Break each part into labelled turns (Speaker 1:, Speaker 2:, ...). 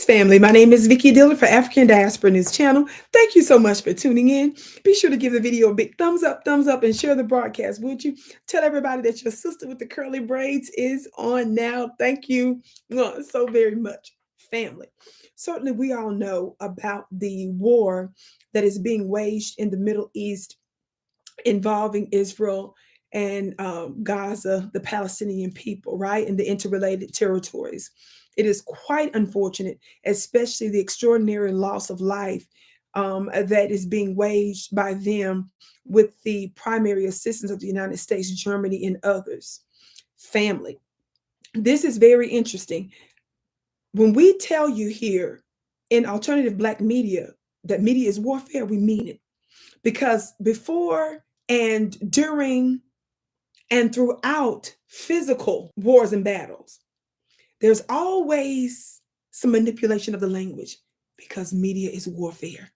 Speaker 1: family. My name is Vicki Dillard for African Diaspora News Channel. Thank you so much for tuning in. Be sure to give the video a big thumbs up, and share the broadcast, would you? Tell everybody that your sister with the curly braids is on now. Thank you so very much, family. Certainly, we all know about the war that is being waged in the Middle East involving Israel and Gaza, the Palestinian people, right, and the interrelated territories. It is quite unfortunate, especially the extraordinary loss of life that is being waged by them with the primary assistance of the United States, Germany, and others. Family, this is very interesting. When we tell you here in alternative Black media that media is warfare, we mean it. Because before and during and throughout physical wars and battles, there's always some manipulation of the language because media is warfare.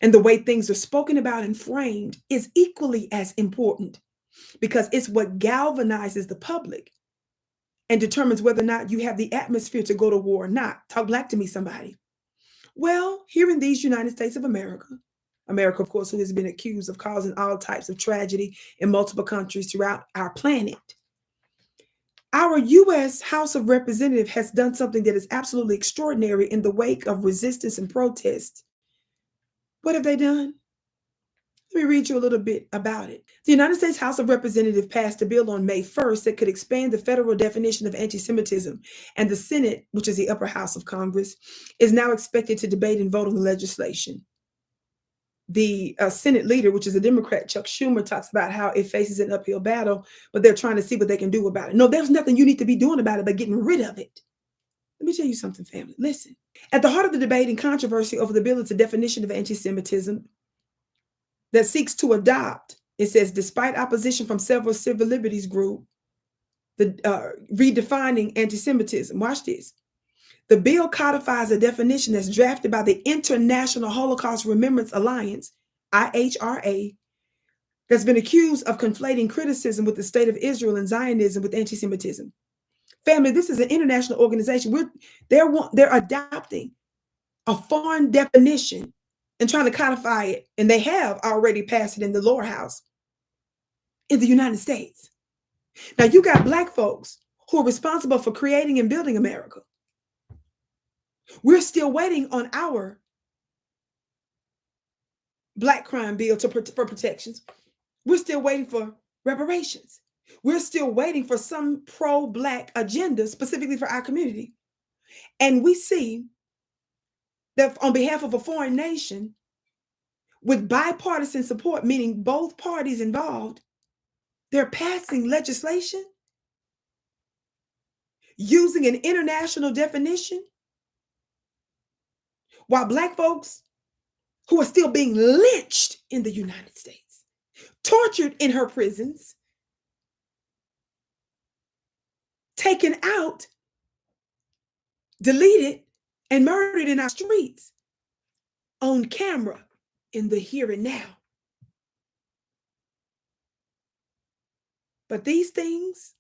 Speaker 1: And the way things are spoken about and framed is equally as important because it's what galvanizes the public and determines whether or not you have the atmosphere to go to war or not. Talk Black to me, somebody. Well, here in these United States of America, of course, who has been accused of causing all types of tragedy in multiple countries throughout our planet, our U.S. House of Representatives has done something that is absolutely extraordinary in the wake of resistance and protest. What have they done? Let me read you a little bit about it. The United States House of Representatives passed a bill on May 1st that could expand the federal definition of anti-Semitism, and the Senate, which is the upper house of Congress, is now expected to debate and vote on the legislation. The Senate leader, which is a Democrat, Chuck Schumer, talks about how it faces an uphill battle, but they're trying to see what they can do about it. No, there's nothing you need to be doing about it but getting rid of it. Let me tell you something, family. Listen. At the heart of the debate and controversy over the bill is a definition of anti-Semitism that seeks to adopt, it says, despite opposition from several civil liberties groups, redefining anti-Semitism. Watch this. The bill codifies a definition that's drafted by the International Holocaust Remembrance Alliance, IHRA, that's been accused of conflating criticism with the state of Israel and Zionism with anti-Semitism. Family, this is an international organization. They're adopting a foreign definition and trying to codify it, and they have already passed it in the lower house in the United States. Now, you got Black folks who are responsible for creating and building America. We're still waiting on our Black crime bill for protections. We're still waiting for reparations. We're still waiting for some pro-Black agenda specifically for our community. And we see that on behalf of a foreign nation with bipartisan support, meaning both parties involved, they're passing legislation using an international definition while Black folks who are still being lynched in the United States, tortured in her prisons, taken out, deleted, and murdered in our streets on camera in the here and now. But these things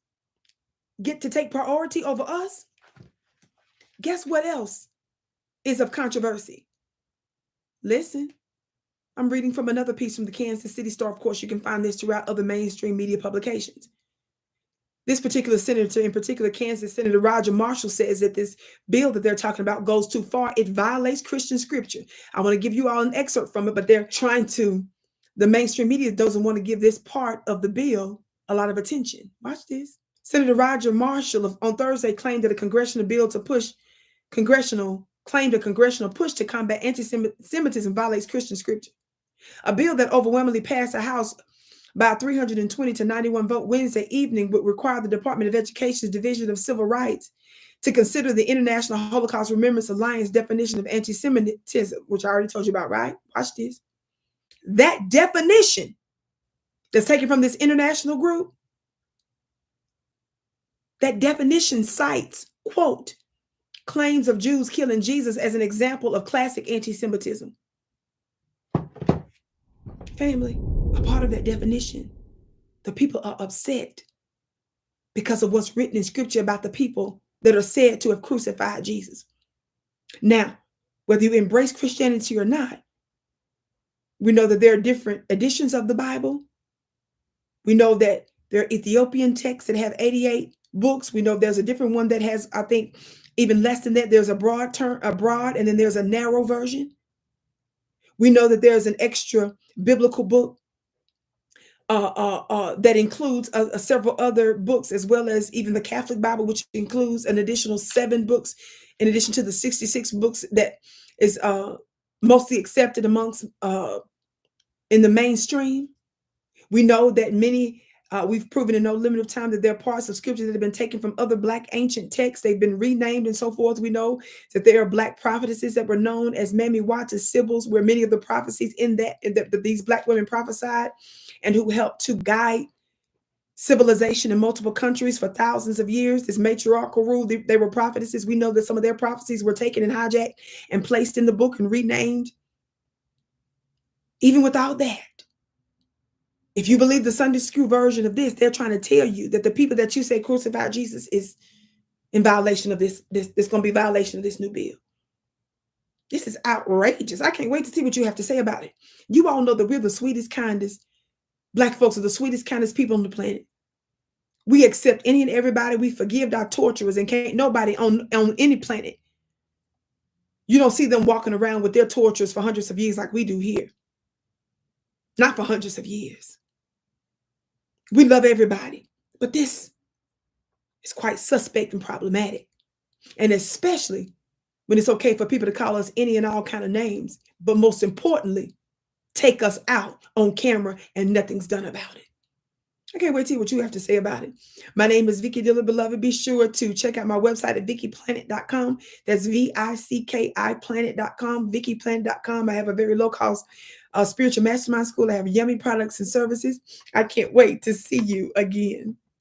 Speaker 1: get to take priority over us. Guess what else is of controversy? Listen, I'm reading from another piece from the Kansas City Star. Of course, you can find this throughout other mainstream media publications. This particular senator, in particular, Kansas Senator Roger Marshall, says that this bill that they're talking about goes too far. It violates Christian scripture. I want to give you all an excerpt from it, but they're trying to, the mainstream media doesn't want to give this part of the bill a lot of attention. Watch this. Senator Roger Marshall on Thursday claimed that a congressional push to combat anti-Semitism violates Christian scripture. A bill that overwhelmingly passed the House by a 320 to 91 vote Wednesday evening would require the Department of Education's Division of Civil Rights to consider the International Holocaust Remembrance Alliance definition of anti-Semitism, which I already told you about, right? Watch this. That definition that's taken from this international group, that definition cites, quote, claims of Jews killing Jesus as an example of classic anti-Semitism. Family, a part of that definition, the people are upset because of what's written in scripture about the people that are said to have crucified Jesus. Now, whether you embrace Christianity or not, we know that there are different editions of the Bible. We know that there are Ethiopian texts that have 88 books. We know there's a different one that has, I think, even less than that. There's a broad term, a broad, and then there's a narrow version. We know that there's an extra biblical book that includes several other books, as well as even the Catholic Bible, which includes an additional 7 books, in addition to the 66 books that is mostly accepted amongst in the mainstream. We know that many, we've proven in no limit of time that there are parts of scripture that have been taken from other Black ancient texts. They've been renamed and so forth. We know that there are Black prophetesses that were known as Mammy Watts' Sibyls, where many of the prophecies that these Black women prophesied and who helped to guide civilization in multiple countries for thousands of years. This matriarchal rule, they were prophetesses. We know that some of their prophecies were taken and hijacked and placed in the book and renamed. Even without that, if you believe the Sunday school version of this, they're trying to tell you that the people that you say crucified Jesus is in violation of this. There's going to be violation of this new bill. This is outrageous. I can't wait to see what you have to say about it. You all know that we're the sweetest, kindest, Black folks are the sweetest, kindest people on the planet. We accept any and everybody. We forgive our torturers, and can't nobody on any planet. You don't see them walking around with their torturers for hundreds of years like we do here. Not for hundreds of years. We love everybody, but this is quite suspect and problematic. And especially when it's okay for people to call us any and all kind of names, but most importantly, take us out on camera and nothing's done about it. I can't wait to see what you have to say about it. My name is Vicki Dillard, beloved. Be sure to check out my website at VickiPlanet.com. That's VICKIPlanet.com, VickiPlanet.com. I have a very low-cost spiritual mastermind school. I have yummy products and services. I can't wait to see you again.